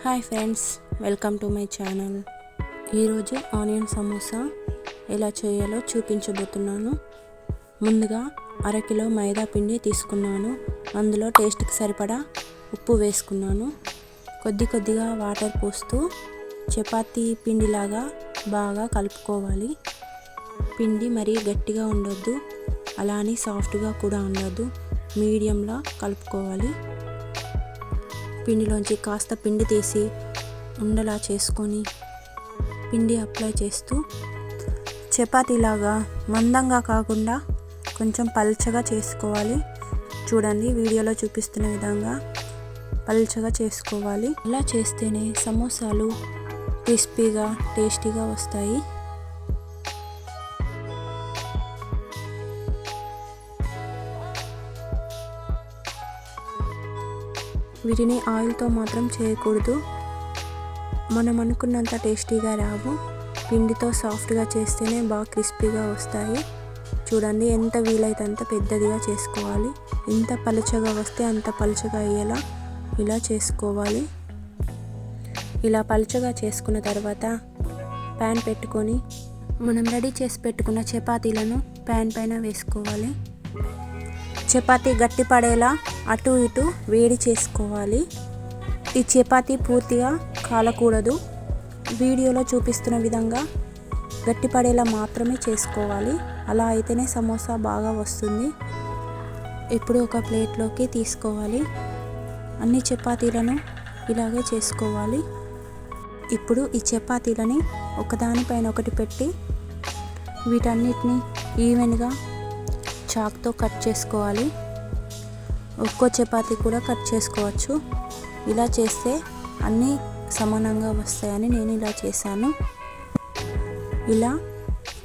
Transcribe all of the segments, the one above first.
Hi friends, welcome to my channel. ఈరోజు onion samosa ఎలా చేయాలో చూపించబోతున్నాను. ముందుగా అరకిలో మైదా పిండి తీసుకున్నాను. అందులో టేస్ట్కి సరిపడా ఉప్పు వేసుకున్నాను. కొద్దిగా వాటర్ పోస్తూ చపాతీ పిండిలాగా బాగా కలుపుకోవాలి. పిండి మరీ గట్టిగా ఉండొద్దు, అలానే సాఫ్ట్గా కూడా ఉండొద్దు, మీడియంలా కలుపుకోవాలి. పిండిలోంచి కాస్త పిండి తీసి ఉండలా చేసుకొని పిండి అప్లై చేస్తూ చపాతీలాగా మందంగా కాకుండా కొంచెం పల్చగా చేసుకోవాలి. చూడండి, వీడియోలో చూపిస్తున్న విధంగా పల్చగా చేసుకోవాలి. ఇలా చేస్తేనే సమోసాలు క్రిస్పీగా టేస్టీగా వస్తాయి. వీటిని ఆయిల్తో మాత్రం చేయకూడదు, మనం అనుకున్నంత టేస్టీగా రావు. పిండితో సాఫ్ట్గా చేస్తేనే బాగా క్రిస్పీగా వస్తాయి. చూడండి, ఎంత వీలైతే అంత పెద్దదిగా చేసుకోవాలి. ఎంత పలుచగా వస్తే అంత పలుచగా అయ్యేలా ఇలా చేసుకోవాలి. ఇలా పలుచగా చేసుకున్న తర్వాత ప్యాన్ పెట్టుకొని మనం రెడీ చేసి పెట్టుకున్న చపాతీలను ప్యాన్ పైన వేసుకోవాలి. చపాతీ గట్టి పడేలా అటు ఇటు వేడి చేసుకోవాలి. ఈ చపాతీ పూర్తిగా కాలకూడదు. వీడియోలో చూపిస్తున్న విధంగా గట్టి పడేలా మాత్రమే చేసుకోవాలి. అలా అయితేనే సమోసా బాగా వస్తుంది. ఇప్పుడు ఒక ప్లేట్లోకి తీసుకోవాలి. అన్ని చపాతీలను ఇలాగే చేసుకోవాలి. ఇప్పుడు ఈ చపాతీలని ఒకదానిపైన ఒకటి పెట్టి వీటన్నిటిని ఈవెన్గా చాక్తో కట్ చేసుకోవాలి. ఒక్కో చపాతీ కూడా కట్ చేసుకోవచ్చు. ఇలా చేస్తే అన్నీ సమానంగా వస్తాయని నేను ఇలా చేశాను. ఇలా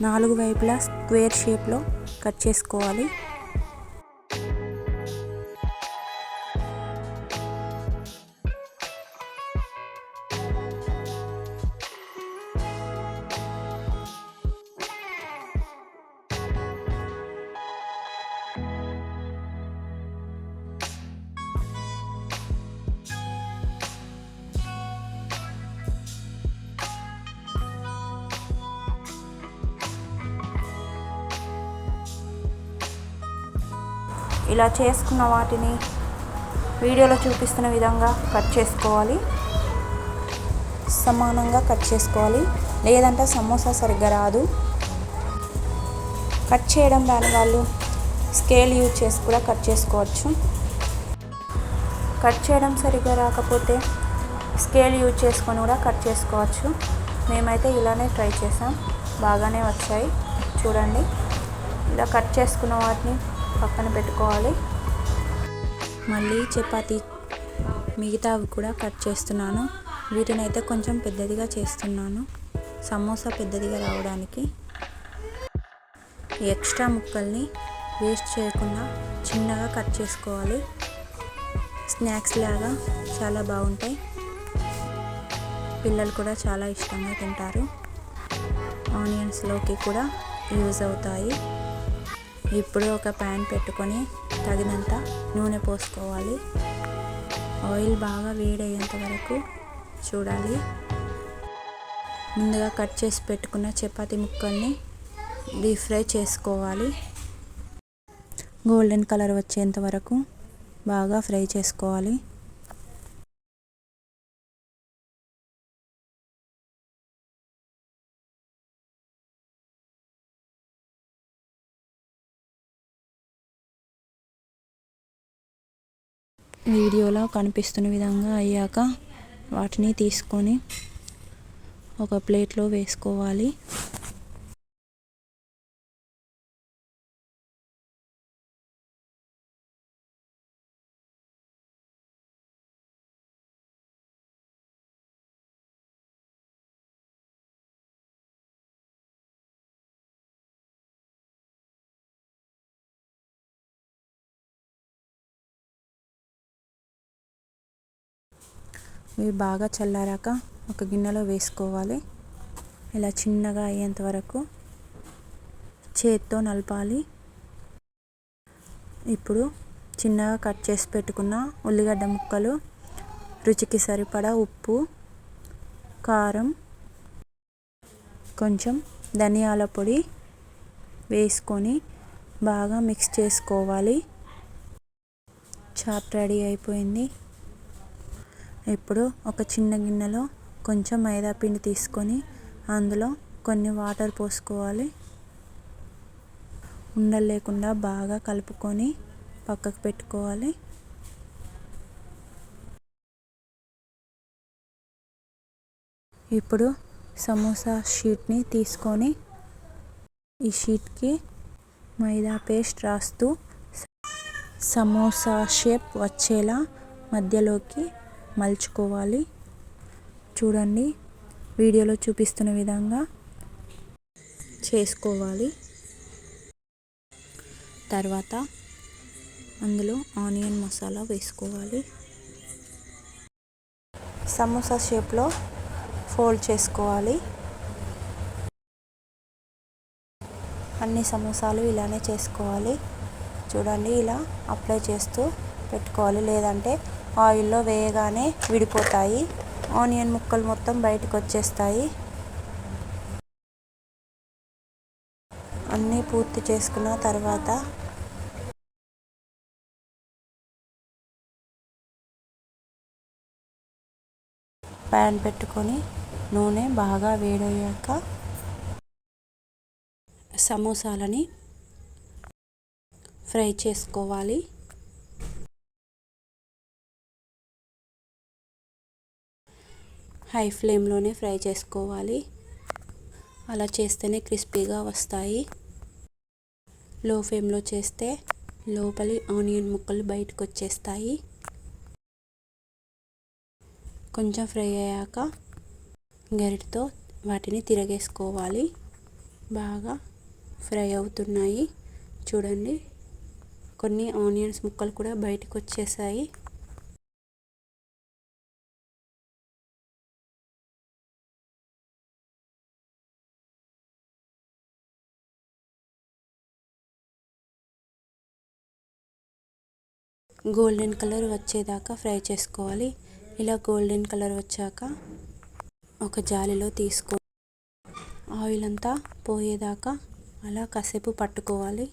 4 వైపులా స్క్వేర్ షేప్లో కట్ చేసుకోవాలి. ఇలా చేసుకున్న వాటిని వీడియోలో చూపిస్తున్న విధంగా కట్ చేసుకోవాలి. సమానంగా కట్ చేసుకోవాలి, లేదంటే సమోసా సరిగ్గా రాదు. కట్ చేయడం రాని వాళ్ళు స్కేల్ యూజ్ చేసి కూడా కట్ చేసుకోవచ్చు. కట్ చేయడం సరిగ్గా రాకపోతే స్కేల్ యూజ్ చేసుకొని కూడా కట్ చేసుకోవచ్చు. మేమైతే ఇలానే ట్రై చేసాం, బాగానే వచ్చాయి. చూడండి, ఇలా కట్ చేసుకున్న వాటిని పక్కన పెట్టుకోవాలి. మళ్ళీ చపాతీ మిగతావి కూడా కట్ చేస్తున్నాను. వీటిని అయితే కొంచెం పెద్దదిగా చేస్తున్నాను, సమోసా పెద్దదిగా రావడానికి. ఎక్స్ట్రా ముక్కల్ని వేస్ట్ చేయకుండా చిన్నగా కట్ చేసుకోవాలి. స్నాక్స్ లాగా చాలా బాగుంటాయి. పిల్లలు కూడా చాలా ఇష్టంగా తింటారు. ఆనియన్స్లోకి కూడా యూజ్ అవుతాయి. ఇప్పుడు ఒక ప్యాన్ పెట్టుకొని తగినంత నూనె పోసుకోవాలి. ఆయిల్ బాగా వేడయ్యేంత వరకు చూడాలి. ముందుగా కట్ చేసి పెట్టుకున్న చపాతీ ముక్కల్ని డీప్ ఫ్రై చేసుకోవాలి. గోల్డెన్ కలర్ వచ్చేంత వరకు బాగా ఫ్రై చేసుకోవాలి. వీడియోలో కనిపిస్తున్న విధంగా అయ్యాక వాటిని తీసుకొని ఒక ప్లేట్లో వేసుకోవాలి. ఇవి బాగా చల్లారాక ఒక గిన్నెలో వేసుకోవాలి. ఇలా చిన్నగా అయ్యేంత వరకు చేత్తో నలపాలి. ఇప్పుడు చిన్నగా కట్ చేసి పెట్టుకున్న ఉల్లిగడ్డ ముక్కలు రుచికి సరిపడా ఉప్పు, కారం, కొంచెం ధనియాల పొడి వేసుకొని బాగా మిక్స్ చేసుకోవాలి. చాట్ రెడీ అయిపోయింది. ఇప్పుడు ఒక చిన్న గిన్నెలో కొంచెం మైదా పిండి తీసుకొని అందులో కొన్ని వాటర్ పోసుకోవాలి. ఉండలు లేకుండా బాగా కలుపుకొని పక్కకు పెట్టుకోవాలి. ఇప్పుడు సమోసా షీట్ని తీసుకొని ఈ షీట్కి మైదా పేస్ట్ రాస్తూ సమోసా షేప్ వచ్చేలా మధ్యలోకి మలుచుకోవాలి. చూడండి, వీడియోలో చూపిస్తున్న విధంగా చేసుకోవాలి. తర్వాత అందులో ఆనియన్ మసాలా వేసుకోవాలి. సమోసా షేప్లో ఫోల్డ్ చేసుకోవాలి. అన్ని సమోసాలు ఇలానే చేసుకోవాలి. చూడండి, ఇలా అప్లై చేస్తూ పెట్టుకోవాలి, లేదంటే ఆయిల్లో వేయగానే విడిపోతాయి. ఆనియన్ ముక్కలు మొత్తం బయటకు వచ్చేస్తాయి. అన్నీ పూర్తి చేసుకున్న తర్వాత ప్యాన్ పెట్టుకొని నూనె బాగా వేడయ్యాక సమోసాలని ఫ్రై చేసుకోవాలి. హై ఫ్లేమ్లోనే ఫ్రై చేసుకోవాలి. అలా చేస్తేనే క్రిస్పీగా వస్తాయి. లో ఫ్లేమ్లో చేస్తే లోపలి ఆనియన్ ముక్కలు బయటకు వచ్చేస్తాయి. కొంచెం ఫ్రై అయ్యాక గరిటతో వాటిని తిరగేసుకోవాలి. బాగా ఫ్రై అవుతున్నాయి. చూడండి, కొన్ని ఆనియన్స్ ముక్కలు కూడా బయటకు వచ్చేసాయి. గోల్డెన్ కలర్ వచ్చేదాకా ఫ్రై చేసుకోవాలి. ఇలా గోల్డెన్ కలర్ వచ్చాక ఒక జాలీలో తీసుకో ఆయిల్ అంతా పోయేదాకా అలా కాసేపు పట్టుకోవాలి.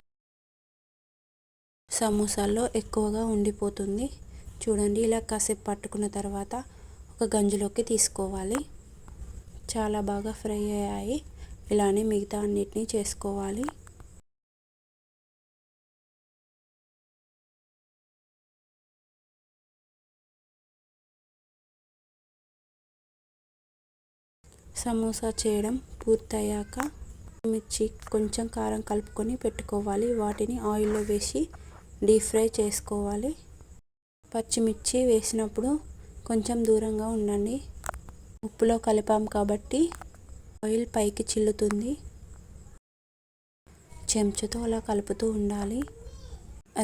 సమోసాల్లో ఎక్కువగా ఉండిపోతుంది. చూడండి, ఇలా కాసేపు పట్టుకున్న తర్వాత ఒక గంజులోకి తీసుకోవాలి. చాలా బాగా ఫ్రై అయ్యాయి. ఇలానే మిగతా అన్నిటినీ చేసుకోవాలి. సమోసా చేయడం పూర్తయ్యాక మిర్చి, కొంచెం కారం కలుపుకొని పెట్టుకోవాలి. వాటిని ఆయిల్లో వేసి డీప్ ఫ్రై చేసుకోవాలి. పచ్చిమిర్చి వేసినప్పుడు కొంచెం దూరంగా ఉండండి. ఉప్పులో కలిపాం కాబట్టి ఆయిల్ పైకి చిల్లుతుంది. చెంచాతో అలా కలుపుతూ ఉండాలి.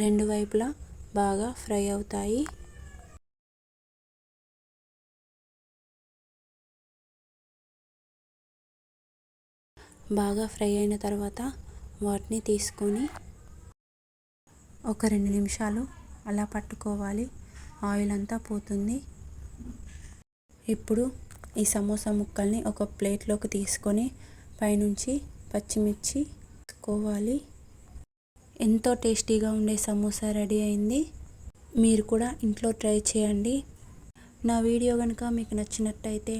రెండు వైపులా బాగా ఫ్రై అవుతాయి. బాగా ఫ్రై అయిన తర్వాత వాటిని తీసుకొని ఒక 2 నిమిషాలు అలా పట్టుకోవాలి. ఆయిల్ అంతా పోతుంది. ఇప్పుడు ఈ సమోసా ముక్కల్ని ఒక ప్లేట్లోకి తీసుకొని పైనుంచి పచ్చిమిర్చి వేసుకోవాలి. ఎంతో టేస్టీగా ఉండే సమోసా రెడీ అయింది. మీరు కూడా ఇంట్లో ట్రై చేయండి. నా వీడియో కనుక మీకు నచ్చినట్టయితే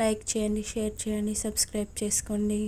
లైక్ చేయండి, షేర్ చేయండి, సబ్స్క్రైబ్ చేసుకోండి.